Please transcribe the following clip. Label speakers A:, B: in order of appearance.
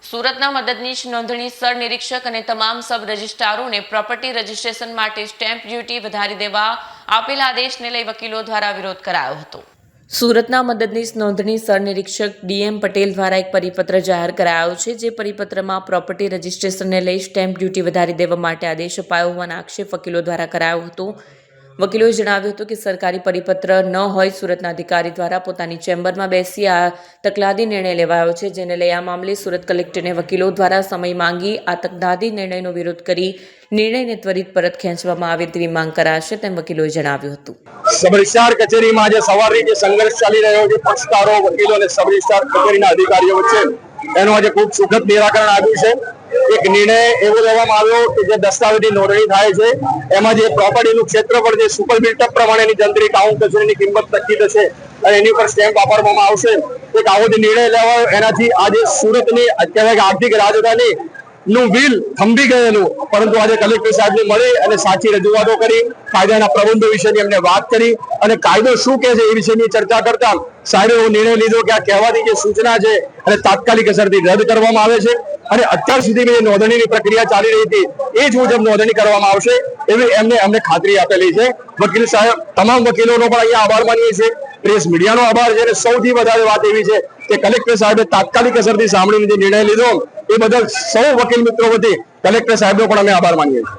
A: સુરતના મદદનીશ નોંધણીસર નિરીક્ષક અને તમામ સબ રજિસ્ટ્રારોને પ્રોપર્ટી રજિસ્ટ્રેશન માટે સ્ટેમ્પ ડ્યુટી વધારી દેવા આપેલા આદેશને લઈ વકીલો દ્વારા વિરોધ કરાયો હતો। સુરતના મદદનીશ નોંધણીસર નિરીક્ષક ડીએમ પટેલ દ્વારા એક પરિપત્ર જાહેર કરાયો છે, જે પરિપત્રમાં પ્રોપર્ટી રજિસ્ટ્રેશનને લઈ સ્ટેમ્પ ડ્યુટી વધારી દેવા માટે આદેશ અપાયો હોવાનો આક્ષેપ વકીલો દ્વારા કરાયો હતો। વકીલોએ જણાવ્યું હતું કે સરકારી પરિપત્ર ન હોય, સુરતના અધિકારી દ્વારા પોતાની ચેમ્બરમાં બેસી આ તકલાદી નિર્ણય લેવાયો છે, જેને લઈ આ મામલે સુરત કલેક્ટરને વકીલો દ્વારા સમય માંગી આ તકલાદી નિર્ણયનો વિરોધ કરી નિર્ણયને ત્વરિત પરત ખેંચવામાં આવે તેવી માંગ કરાશે, તેમ વકીલોએ જણાવ્યું હતું।
B: સબ રજિસ્ટ્રાર કચેરીમાં આજે સવારથી જે સંઘર્ષ ચાલી રહ્યો છે પક્ષકારો, વકીલો અને સબ રજિસ્ટ્રાર કચેરીના અધિકારીઓ વચ્ચે, એનું આજે ખૂબ સુખદ નિરાકરણ આવ્યું છે। એક નિર્ણય એવો લેવામાં આવ્યો કે જે દસ્તાવેજી નોંધણી થાય છે એમાં જે પ્રોપર્ટીનું ક્ષેત્રફળ જે સુપર બિલ્ટઅપ પ્રમાણેની જંત્રી ટાઉન થશે, એની કિંમત નક્કી થશે અને એની ઉપર સ્ટેમ્પ વાપરવામાં આવશે। એક આવો જે નિર્ણય લેવાયો એનાથી આજે સુરતની અત્યારે આર્થિક રાજધાની નું વ્હીલ થંભી ગયેલું, પરંતુ આજે કલેક્ટર સાહેબને મળી અને સાચી રજૂઆતો કરી, કાયદાના પ્રબંધો વિશેની એમને વાત કરી અને કાયદો શું કહે છે એ વિશેની ચર્ચા કરતા સાહેબે એવો નિર્ણય લીધો કે આ કહેવાતી જે સૂચના છે અને તાત્કાલિક અસરથી રદ કરવામાં આવે છે અને અત્યાર સુધી જે નોંધણીની પ્રક્રિયા ચાલી રહી હતી એ જ મુજબ નોંધણી કરવામાં આવશે એવી અમને ખાતરી આપેલી છે। વકીલ સાહેબ, તમામ વકીલોનો પણ અહીંયા આભાર માનીએ છીએ, પ્રેસ મીડિયાનો આભાર છે અને સૌથી વધારે વાત એવી છે કે કલેક્ટર સાહેબે તાત્કાલિક અસરથી સાંભળીને જે નિર્ણય લીધો એ બદલ સૌ વકીલ મિત્રો વતી કલેક્ટર સાહેબનો પણ અમે આભાર માનીએ છીએ।